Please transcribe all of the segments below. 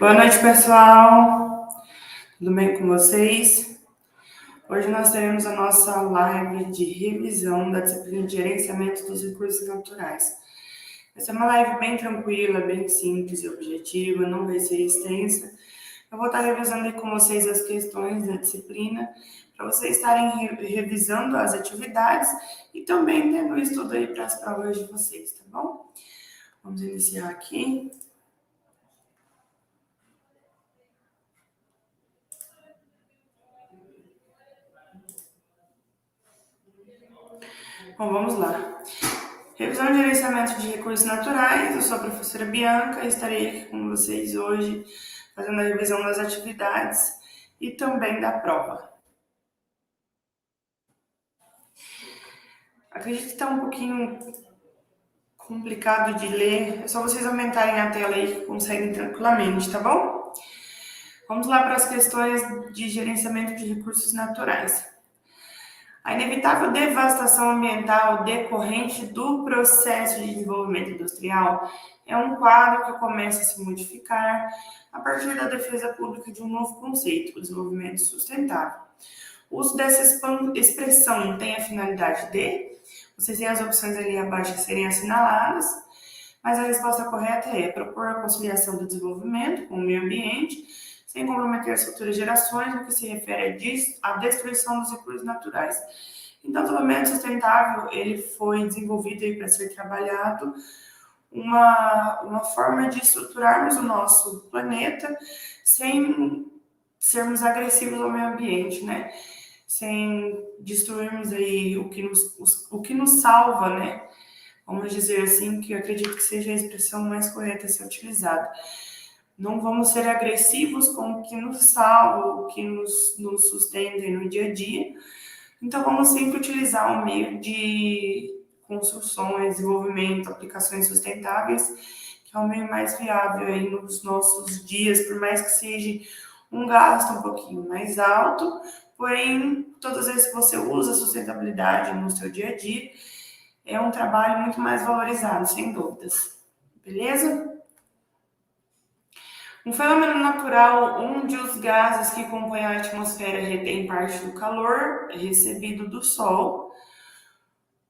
Boa noite, pessoal. Tudo bem com vocês? Hoje nós teremos a nossa live de revisão da disciplina de gerenciamento dos recursos naturais. Vai ser uma live bem tranquila, bem simples e objetiva, não vai ser extensa. Eu vou estar revisando aí com vocês as questões da disciplina, para vocês estarem revisando as atividades e também tendo estudo aí para as provas de vocês, tá bom? Vamos iniciar aqui. Bom, vamos lá. Revisão de gerenciamento de recursos naturais. Eu sou a professora Bianca e estarei aqui com vocês hoje fazendo a revisão das atividades e também da prova. Acredito que está um pouquinho complicado de ler, é só vocês aumentarem a tela aí que conseguem tranquilamente, tá bom? Vamos lá para as questões de gerenciamento de recursos naturais. A inevitável devastação ambiental decorrente do processo de desenvolvimento industrial é um quadro que começa a se modificar a partir da defesa pública de um novo conceito, o desenvolvimento sustentável. O uso dessa expressão tem a finalidade de... Vocês têm as opções ali abaixo que serem assinaladas, mas a resposta correta é propor a conciliação do desenvolvimento com o meio ambiente, sem comprometer as futuras gerações, no que se refere à destruição dos recursos naturais. Então, o desenvolvimento sustentável ele foi desenvolvido para ser trabalhado uma forma de estruturarmos o nosso planeta sem sermos agressivos ao meio ambiente, né? Sem destruirmos aí o que nos salva, né? Vamos dizer assim, que eu acredito que seja a expressão mais correta a ser utilizada. Não vamos ser agressivos com o que nos salva, o que nos sustenta no dia a dia. Então, vamos sempre utilizar um meio de construções, desenvolvimento, aplicações sustentáveis, que é o meio mais viável aí nos nossos dias, por mais que seja um gasto um pouquinho mais alto, porém, todas as vezes que você usa a sustentabilidade no seu dia a dia, é um trabalho muito mais valorizado, sem dúvidas. Beleza? Um fenômeno natural onde os gases que compõem a atmosfera retêm parte do calor recebido do Sol,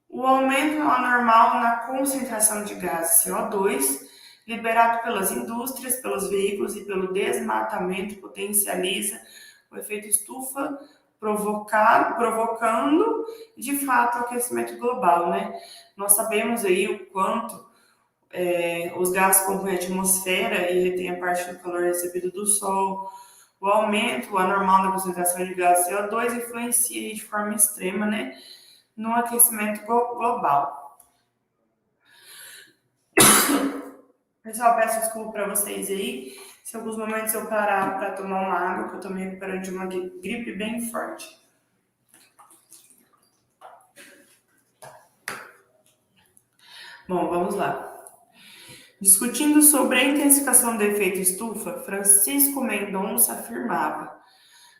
o aumento anormal na concentração de gás CO2, liberado pelas indústrias, pelos veículos e pelo desmatamento, potencializa o efeito estufa, provocando, de fato, o aquecimento global, né? Nós sabemos aí o quanto os gases compõem a atmosfera e retêm a parte do calor recebido do Sol. O aumento anormal da concentração de gás CO2 influencia de forma extrema, né, no aquecimento global. Pessoal, peço desculpa para vocês aí, se em alguns momentos eu parar para tomar uma água, que eu estou me recuperando de uma gripe bem forte. Bom, vamos lá. Discutindo sobre a intensificação do efeito estufa, Francisco Mendonça afirmava: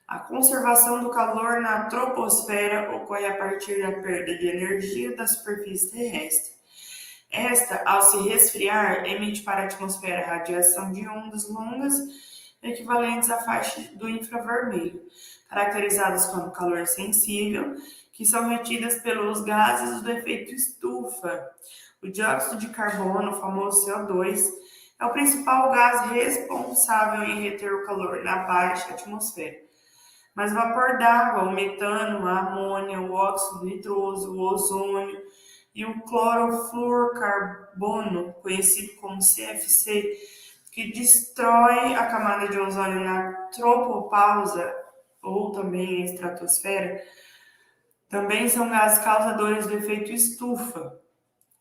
a conservação do calor na troposfera ocorre a partir da perda de energia da superfície terrestre. Esta, ao se resfriar, emite para a atmosfera radiação de ondas longas equivalentes à faixa do infravermelho, caracterizadas como calor sensível, que são retidas pelos gases do efeito estufa. O dióxido de carbono, o famoso CO2, é o principal gás responsável em reter o calor na baixa atmosfera. Mas o vapor d'água, o metano, a amônia, o óxido nitroso, o ozônio e o clorofluorcarbono, conhecido como CFC, que destrói a camada de ozônio na tropopausa, ou também a estratosfera, também são gases causadores do efeito estufa.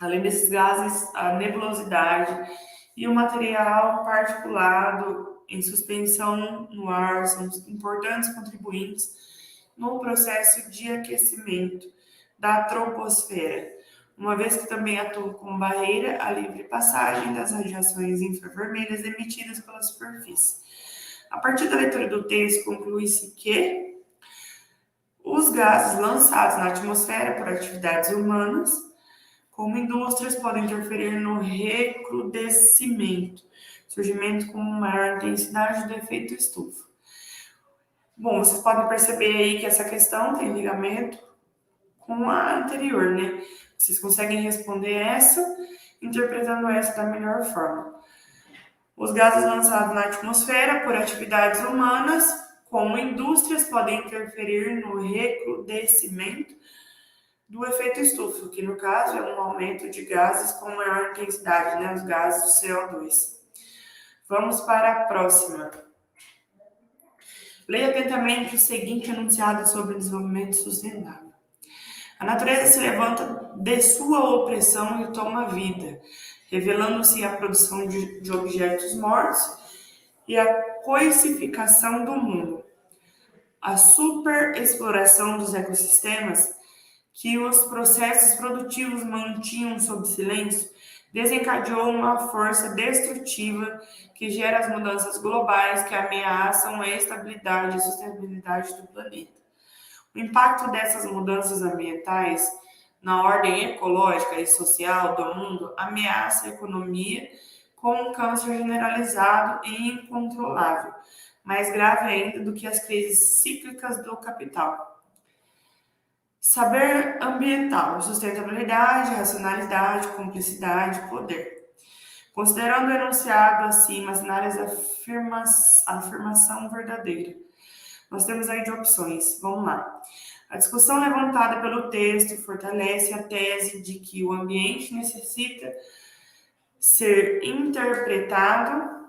Além desses gases, a nebulosidade e o material particulado em suspensão no ar são importantes contribuintes no processo de aquecimento da troposfera, uma vez que também atuam como barreira à livre passagem das radiações infravermelhas emitidas pela superfície. A partir da leitura do texto, conclui-se que os gases lançados na atmosfera por atividades humanas, como indústrias, podem interferir no recrudescimento, surgimento com maior intensidade do efeito estufa. Bom, vocês podem perceber aí que essa questão tem ligamento com a anterior, né? Vocês conseguem responder essa, interpretando essa da melhor forma. Os gases lançados na atmosfera por atividades humanas, como indústrias, podem interferir no recrudescimento do efeito estufa, que no caso é um aumento de gases com maior intensidade, né? Os gases do CO2. Vamos para a próxima. Leia atentamente o seguinte enunciado sobre o desenvolvimento sustentável. A natureza se levanta de sua opressão e toma vida, revelando-se a produção de objetos mortos e a coisificação do mundo. A superexploração dos ecossistemas, que os processos produtivos mantinham sob silêncio, desencadeou uma força destrutiva que gera as mudanças globais que ameaçam a estabilidade e sustentabilidade do planeta. O impacto dessas mudanças ambientais na ordem ecológica e social do mundo ameaça a economia com um câncer generalizado e incontrolável, mais grave ainda do que as crises cíclicas do capital. Saber ambiental, sustentabilidade, racionalidade, cumplicidade, poder. Considerando o enunciado acima as áreas afirmação verdadeira. Nós temos aí de opções. Vamos lá. A discussão levantada pelo texto fortalece a tese de que o ambiente necessita ser interpretado.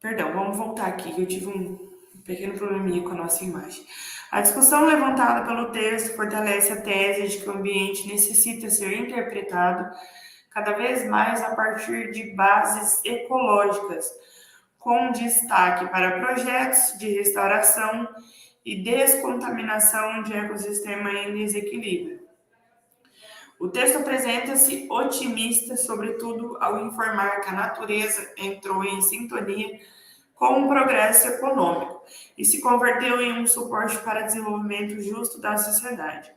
Perdão, vamos voltar aqui, que eu tive um pequeno probleminha com a nossa imagem. A discussão levantada pelo texto fortalece a tese de que o ambiente necessita ser interpretado cada vez mais a partir de bases ecológicas, com destaque para projetos de restauração e descontaminação de ecossistema em desequilíbrio. O texto apresenta-se otimista, sobretudo ao informar que a natureza entrou em sintonia com o progresso econômico e se converteu em um suporte para o desenvolvimento justo da sociedade.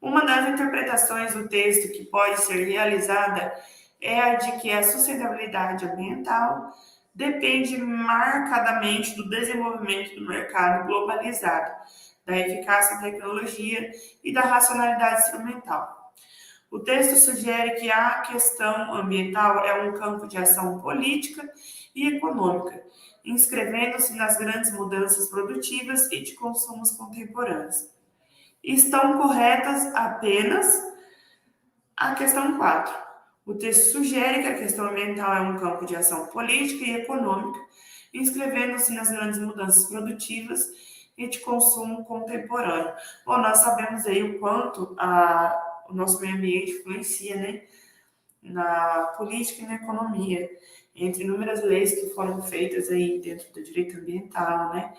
Uma das interpretações do texto que pode ser realizada é a de que a sustentabilidade ambiental depende marcadamente do desenvolvimento do mercado globalizado, da eficácia da tecnologia e da racionalidade instrumental. O texto sugere que a questão ambiental é um campo de ação política e econômica, inscrevendo-se nas grandes mudanças produtivas e de consumos contemporâneos. Estão corretas apenas a questão 4. O texto sugere que a questão ambiental é um campo de ação política e econômica, inscrevendo-se nas grandes mudanças produtivas e de consumo contemporâneo. Bom, nós sabemos aí o quanto o nosso meio ambiente influencia, né, na política e na economia, entre inúmeras leis que foram feitas aí dentro do direito ambiental, né,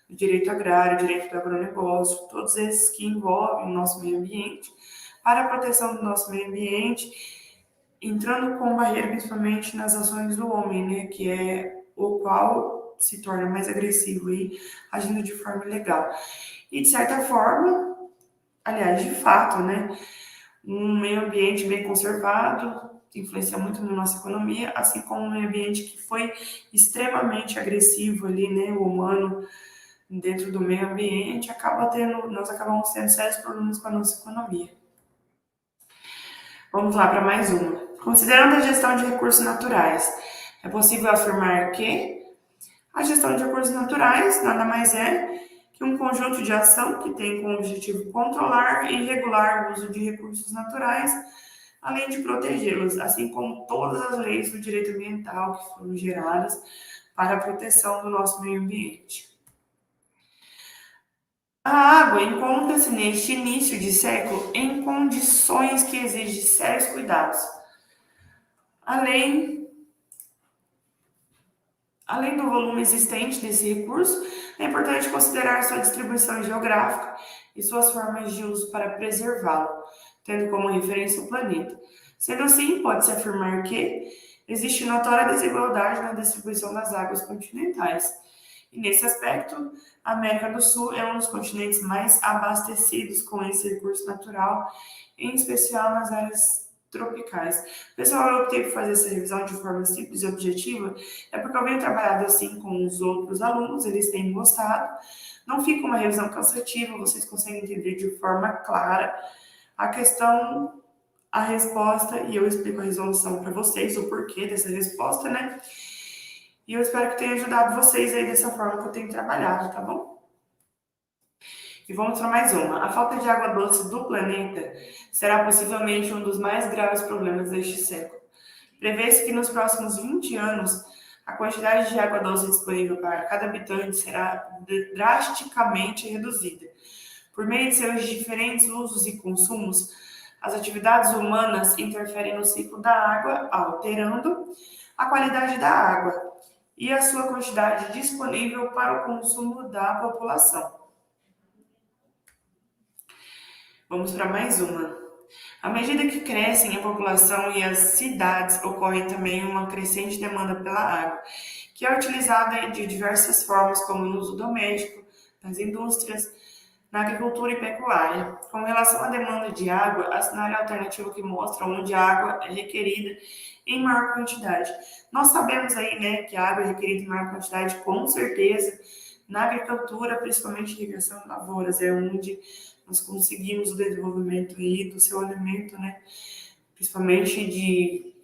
do direito agrário, direito do agronegócio, todos esses que envolvem o nosso meio ambiente, para a proteção do nosso meio ambiente, entrando com barreira principalmente nas ações do homem, né, que é o qual se torna mais agressivo e agindo de forma ilegal. E de certa forma, aliás, de fato, né, um meio ambiente bem conservado influencia muito na nossa economia, assim como um meio ambiente que foi extremamente agressivo ali, né, o humano dentro do meio ambiente, nós acabamos tendo sérios problemas com a nossa economia. Vamos lá para mais uma. Considerando a gestão de recursos naturais, é possível afirmar que a gestão de recursos naturais nada mais é que um conjunto de ação que tem como objetivo controlar e regular o uso de recursos naturais, além de protegê-los, assim como todas as leis do direito ambiental que foram geradas para a proteção do nosso meio ambiente. A água encontra-se neste início de século em condições que exigem sérios cuidados. Além do volume existente desse recurso, é importante considerar sua distribuição geográfica e suas formas de uso para preservá-lo, tendo como referência o planeta. Sendo assim, pode-se afirmar que existe notória desigualdade na distribuição das águas continentais. E nesse aspecto, a América do Sul é um dos continentes mais abastecidos com esse recurso natural, em especial nas áreas tropicais. Pessoal, eu optei por fazer essa revisão de forma simples e objetiva, é porque eu venho trabalhando assim com os outros alunos, eles têm gostado. Não fica uma revisão cansativa, vocês conseguem entender de forma clara a questão, a resposta, e eu explico a resolução para vocês, o porquê dessa resposta, né? E eu espero que tenha ajudado vocês aí dessa forma que eu tenho trabalhado, tá bom? E vamos para mais uma. A falta de água doce do planeta será possivelmente um dos mais graves problemas deste século. Prevê-se que nos próximos 20 anos, a quantidade de água doce disponível para cada habitante será drasticamente reduzida. Por meio de seus diferentes usos e consumos, as atividades humanas interferem no ciclo da água, alterando a qualidade da água e a sua quantidade disponível para o consumo da população. Vamos para mais uma. À medida que crescem a população e as cidades, ocorre também uma crescente demanda pela água, que é utilizada de diversas formas, como no uso doméstico, nas indústrias, na agricultura e pecuária. Com relação à demanda de água, assinale a alternativa que mostra onde a água é requerida em maior quantidade. Nós sabemos aí, né, que a água é requerida em maior quantidade, com certeza, na agricultura, principalmente irrigação de lavouras, é onde nós conseguimos o desenvolvimento aí do seu alimento, né? Principalmente de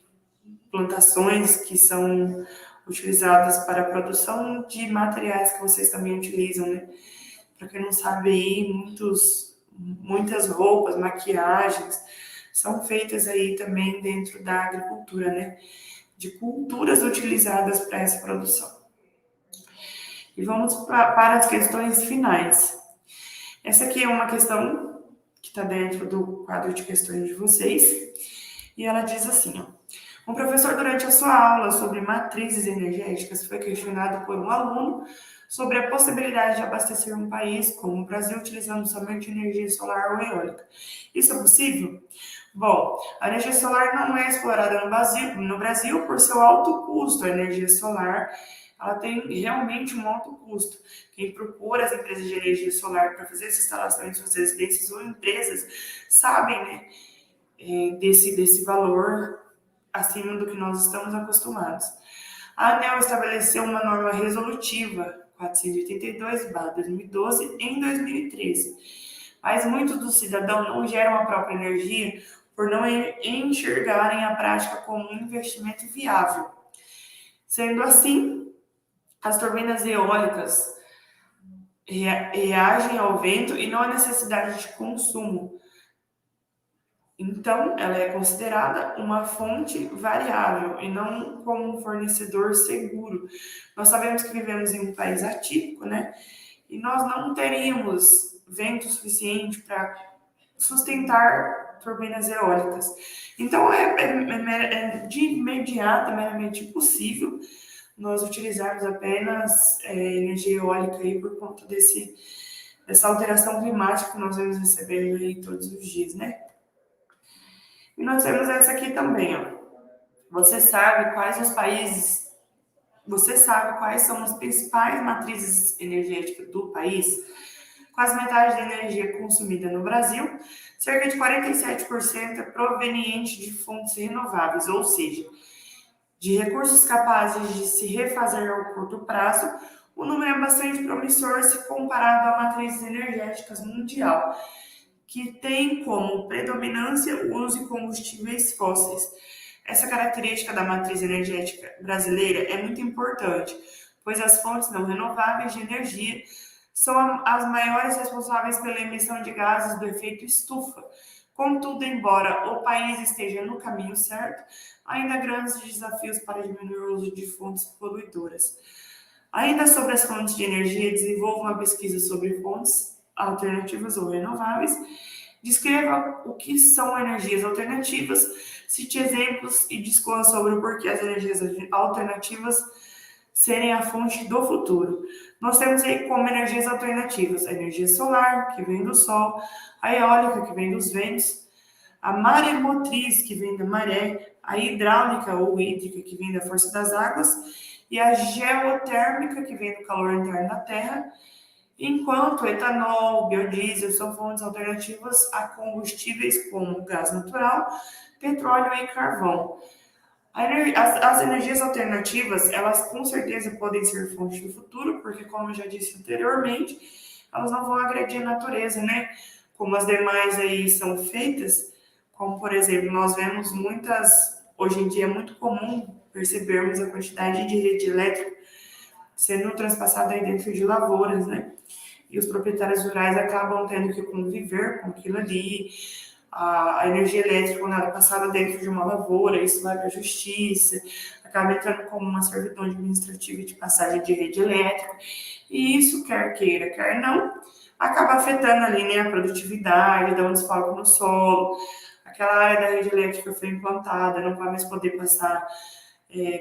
plantações que são utilizadas para a produção de materiais que vocês também utilizam, né? Para quem não sabe aí, muitas roupas, maquiagens são feitas aí também dentro da agricultura, né? De culturas utilizadas para essa produção. E vamos para as questões finais. Essa aqui é uma questão que está dentro do quadro de questões de vocês, e ela diz assim, ó. Um professor, durante a sua aula sobre matrizes energéticas, foi questionado por um aluno sobre a possibilidade de abastecer um país como o Brasil utilizando somente energia solar ou eólica. Isso é possível? Bom, a energia solar não é explorada no Brasil por seu alto custo. A energia solar ela tem realmente um alto custo. Quem procura as empresas de energia solar para fazer essa instalação em suas residências ou empresas sabem, né, desse valor acima do que nós estamos acostumados. A ANEEL estabeleceu uma norma resolutiva 482/2012 em 2013, mas muitos dos cidadãos não geram a própria energia por não enxergarem a prática como um investimento viável. Sendo assim, as turbinas eólicas reagem ao vento e não à necessidade de consumo. Então, ela é considerada uma fonte variável e não como um fornecedor seguro. Nós sabemos que vivemos em um país atípico, né? E nós não teríamos vento suficiente para sustentar turbinas eólicas. Então, é de imediato, meramente impossível nós utilizarmos apenas energia eólica aí por conta dessa alteração climática que nós vamos recebendo aí todos os dias, né? E nós temos essa aqui também, ó. Você sabe quais são as principais matrizes energéticas do país? Quase metade da energia consumida no Brasil, cerca de 47% é proveniente de fontes renováveis, ou seja, de recursos capazes de se refazer ao curto prazo. O número é bastante promissor se comparado à matriz energética mundial, que tem como predominância o uso de combustíveis fósseis. Essa característica da matriz energética brasileira é muito importante, pois as fontes não renováveis de energia são as maiores responsáveis pela emissão de gases do efeito estufa. Contudo, embora o país esteja no caminho certo, ainda há grandes desafios para diminuir o uso de fontes poluidoras. Ainda sobre as fontes de energia, desenvolva uma pesquisa sobre fontes alternativas ou renováveis. Descreva o que são energias alternativas, cite exemplos e discorra sobre o porquê as energias alternativas serem a fonte do futuro. Nós temos aí como energias alternativas a energia solar, que vem do sol, a eólica, que vem dos ventos, a maremotriz, que vem da maré, a hidráulica ou hídrica, que vem da força das águas, e a geotérmica, que vem do calor interno da Terra, enquanto etanol, biodiesel são fontes alternativas a combustíveis como gás natural, petróleo e carvão. As energias alternativas, elas com certeza podem ser fonte do futuro, porque como eu já disse anteriormente, elas não vão agredir a natureza, né? Como as demais aí são feitas, como por exemplo, nós vemos hoje em dia é muito comum percebermos a quantidade de rede elétrica sendo transpassada aí dentro de lavouras, né? E os proprietários rurais acabam tendo que conviver com aquilo ali. A energia elétrica, quando ela é passada dentro de uma lavoura, isso vai para a justiça, acaba entrando como uma servidão administrativa de passagem de rede elétrica. E isso, quer queira, quer não, acaba afetando ali, né, a produtividade, dá um desfalque no solo. Aquela área da rede elétrica foi implantada, não vai mais poder passar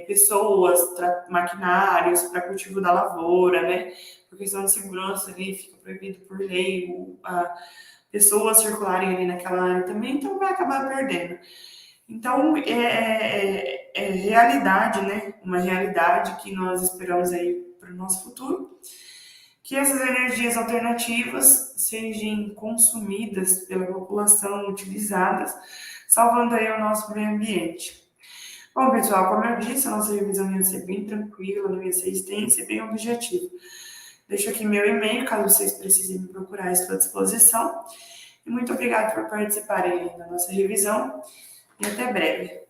pessoas, maquinários para cultivo da lavoura, né? Por questão de segurança ali, fica proibido por lei pessoas circularem ali naquela área também, então vai acabar perdendo. Então, é realidade, né? Uma realidade que nós esperamos aí para o nosso futuro, que essas energias alternativas sejam consumidas pela população, utilizadas, salvando aí o nosso meio ambiente. Bom, pessoal, como eu disse, a nossa revisão ia ser bem tranquila, não ia ser extensa e bem objetiva. Deixo aqui meu e-mail, caso vocês precisem me procurar, estou à disposição. E muito obrigada por participarem da nossa revisão e até breve.